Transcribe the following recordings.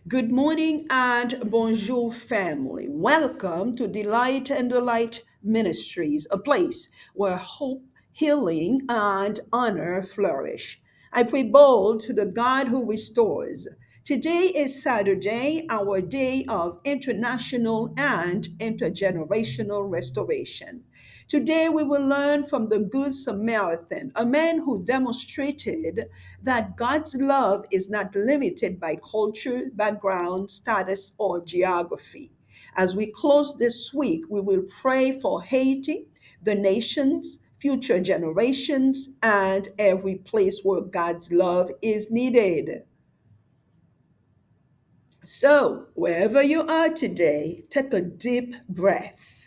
Good morning and bonjour, family. Welcome to Delight and Delight Ministries, a place where hope, healing, and honor flourish. I pray bold to the God who restores. Today is Saturday, our day of international and intergenerational restoration. Today, we will learn from the Good Samaritan, a man who demonstrated that God's love is not limited by culture, background, status, or geography. As we close this week, we will pray for Haiti, the nations, future generations, and every place where God's love is needed. So, wherever you are today, take a deep breath.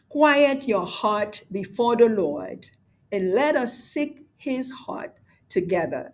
Quiet your heart before the Lord and let us seek his heart together.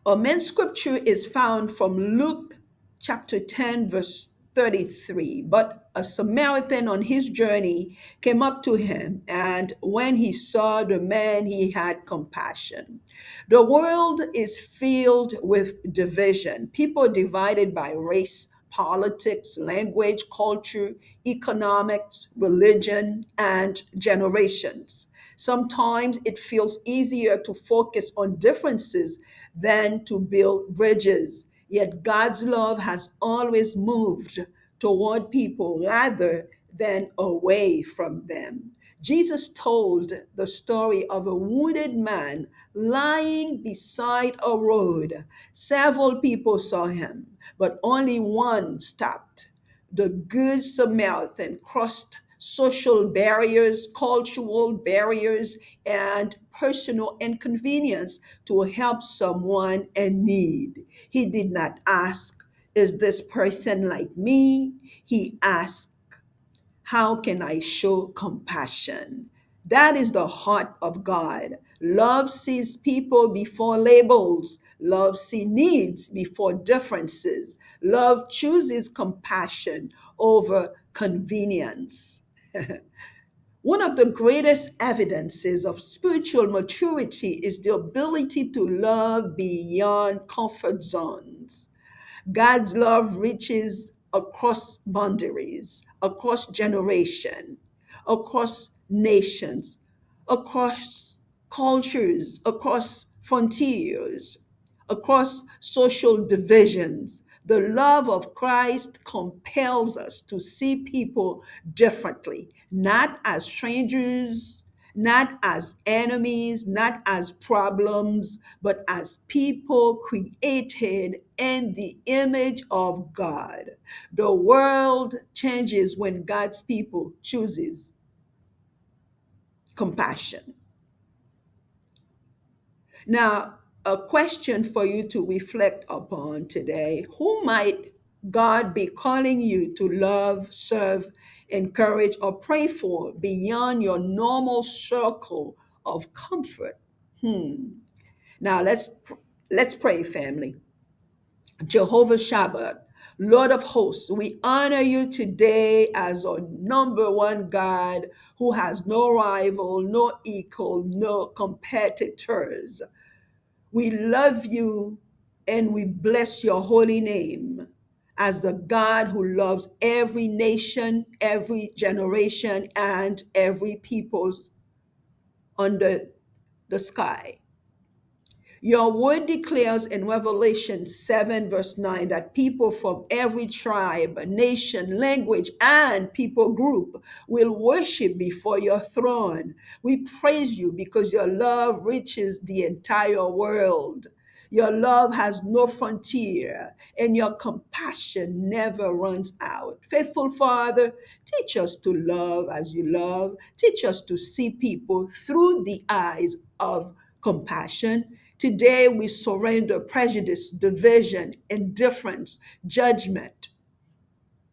Our main scripture is found from Luke chapter 10, verse 33. But a Samaritan on his journey came up to him, and when he saw the man, he had compassion. The world is filled with division, people divided by race, politics, language, culture, economics, religion, and generations. Sometimes it feels easier to focus on differences than to build bridges. Yet God's love has always moved toward people rather than away from them. Jesus told the story of a wounded man lying beside a road. Several people saw him, but only one stopped. The Good Samaritan crossed social barriers, cultural barriers, and personal inconvenience to help someone in need. He did not ask, is this person like me? He asked, how can I show compassion? That is the heart of God. Love sees people before labels. Love sees needs before differences. Love chooses compassion over convenience. One of the greatest evidences of spiritual maturity is the ability to love beyond comfort zones. God's love reaches across boundaries, across generation, across nations, across cultures, across frontiers, across social divisions. The love of Christ compels us to see people differently, not as strangers, not as enemies, not as problems, but as people created in the image of God. The world changes when God's people chooses compassion. Now, a question for you to reflect upon today: who might God be calling you to love, serve, encourage, or pray for beyond your normal circle of comfort? Now let's pray, family. Jehovah Shabbat, Lord of hosts, we honor you today as our number one God who has no rival, no equal, no competitors. We love you and we bless your holy name as the God who loves every nation, every generation, and every people under the sky. Your word declares in Revelation 7, verse 9, that people from every tribe, nation, language, and people group will worship before your throne. We praise you because your love reaches the entire world. Your love has no frontier, and your compassion never runs out. Faithful Father, teach us to love as you love. Teach us to see people through the eyes of compassion. Today, we surrender prejudice, division, indifference, judgment,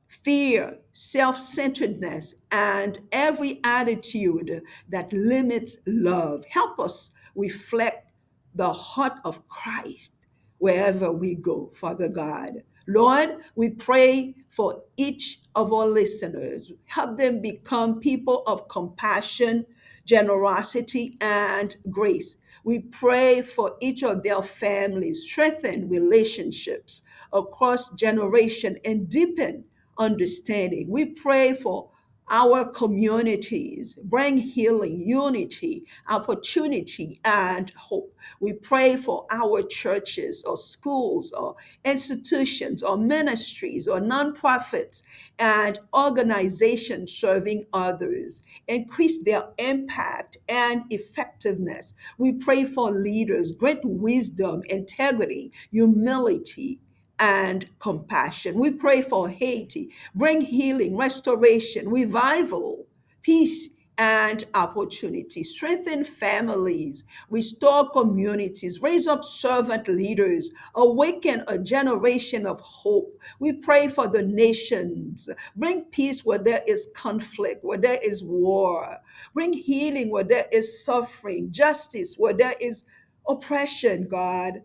fear, self centeredness, and every attitude that limits love. Help us reflect the heart of Christ wherever we go, Father God. Lord, we pray for each of our listeners. Help them become people of compassion, generosity, and grace. We pray for each of their families, strengthen relationships across generation and deepen understanding. We pray for our communities, bring healing, unity, opportunity, and hope. We pray for our churches or schools or institutions or ministries or nonprofits and organizations serving others. Increase their impact and effectiveness. We pray for leaders, great wisdom, integrity, humility, and compassion. We pray for Haiti. Bring healing, restoration, revival, peace, and opportunity. Strengthen families, restore communities, raise up servant leaders, awaken a generation of hope. We pray for the nations. Bring peace where there is conflict, where there is war. Bring healing where there is suffering, justice where there is oppression, God,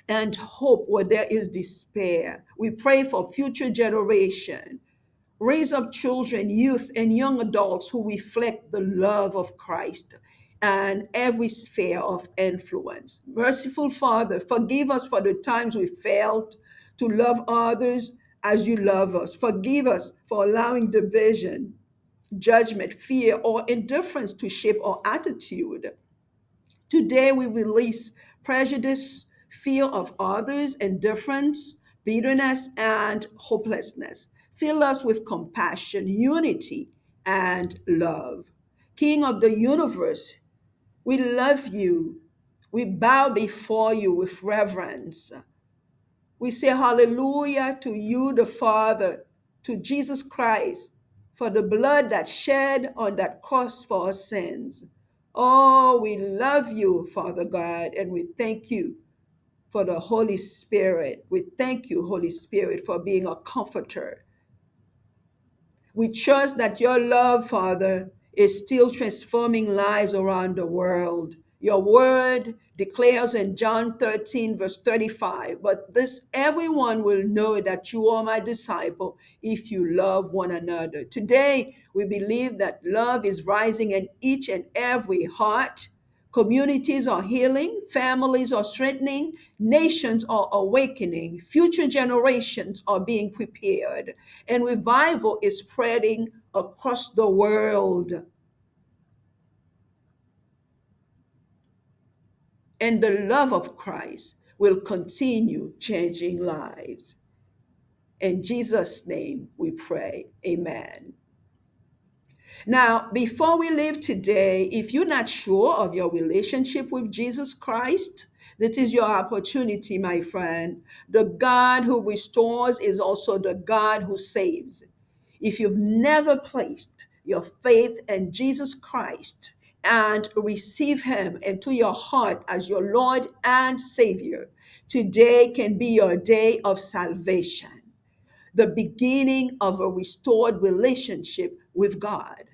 and hope where there is despair. We pray for future generation. Raise up children, youth, and young adults who reflect the love of Christ and every sphere of influence. Merciful Father, forgive us for the times we failed to love others as you love us. Forgive us for allowing division, judgment, fear, or indifference to shape our attitude. Today we release prejudice, fear of others, indifference, bitterness, and hopelessness. Fill us with compassion, unity, and love. King of the universe, we love you. We bow before you with reverence. We say hallelujah to you, the Father, to Jesus Christ, for the blood that shed on that cross for our sins. Oh, we love you, Father God, and we thank you for the Holy Spirit. We thank you, Holy Spirit, for being a comforter. We trust that your love, Father, is still transforming lives around the world. Your word declares in John 13, verse 35, but this everyone will know that you are my disciple if you love one another. Today, we believe that love is rising in each and every heart. Communities are healing, families are strengthening, nations are awakening, future generations are being prepared, and revival is spreading across the world. And the love of Christ will continue changing lives. In Jesus' name we pray. Amen. Now, before we leave today, if you're not sure of your relationship with Jesus Christ, this is your opportunity, my friend. The God who restores is also the God who saves. If you've never placed your faith in Jesus Christ and receive him into your heart as your Lord and Savior, today can be your day of salvation, the beginning of a restored relationship with God.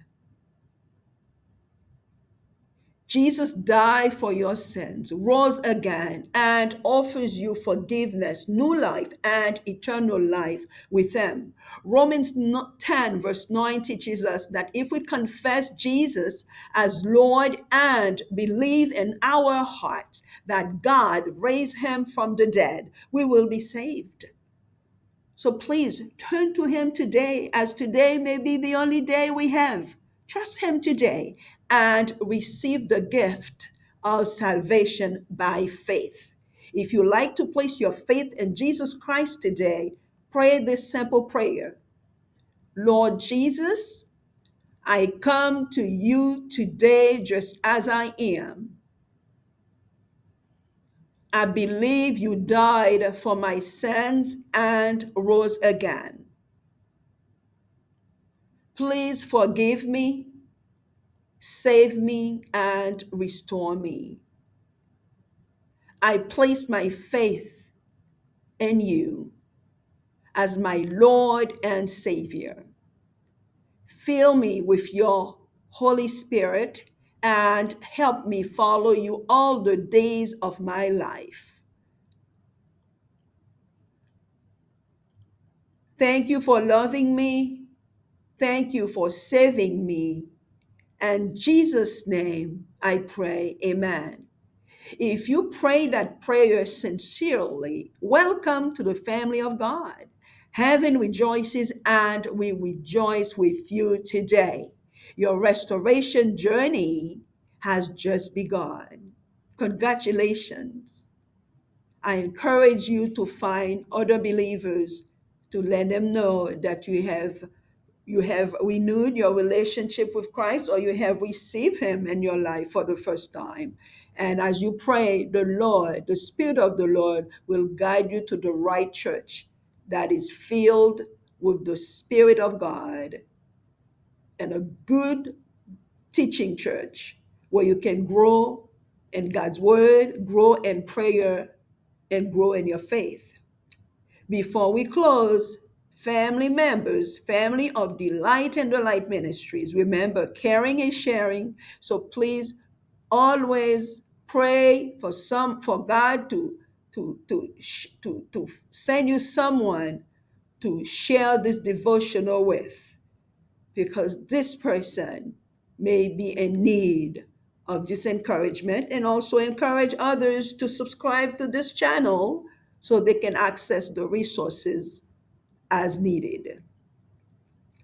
Jesus died for your sins, rose again, and offers you forgiveness, new life, and eternal life with him. Romans 10, verse 9 teaches us that if we confess Jesus as Lord and believe in our hearts that God raised him from the dead, we will be saved. So please turn to him today, as today may be the only day we have. Trust him today and receive the gift of salvation by faith. If you like to place your faith in Jesus Christ today, pray this simple prayer. Lord Jesus, I come to you today just as I am. I believe you died for my sins and rose again. Please forgive me, save me, and restore me. I place my faith in you as my Lord and Savior. Fill me with your Holy Spirit and help me follow you all the days of my life. Thank you for loving me. Thank you for saving me. And Jesus' name I pray, amen. If you pray that prayer sincerely, welcome to the family of God. Heaven rejoices and we rejoice with you today. Your restoration journey has just begun. Congratulations. I encourage you to find other believers to let them know that you have renewed your relationship with Christ, or you have received him in your life for the first time. And as you pray, the Lord, the Spirit of the Lord will guide you to the right church that is filled with the Spirit of God, and a good teaching church where you can grow in God's word, grow in prayer, and grow in your faith. Before we close, family members, family of Delight and Delight Ministries, remember caring is sharing. So please always pray for God to send you someone to share this devotional with, because this person may be in need of this encouragement, and also encourage others to subscribe to this channel so they can access the resources as needed.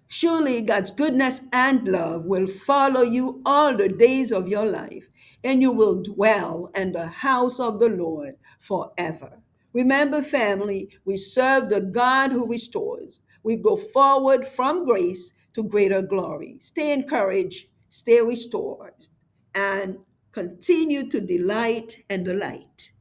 Surely God's goodness and love will follow you all the days of your life, and you will dwell in the house of the Lord forever. Remember, family, we serve the God who restores. We go forward from grace to greater glory. Stay encouraged, stay restored, and continue to delight and delight.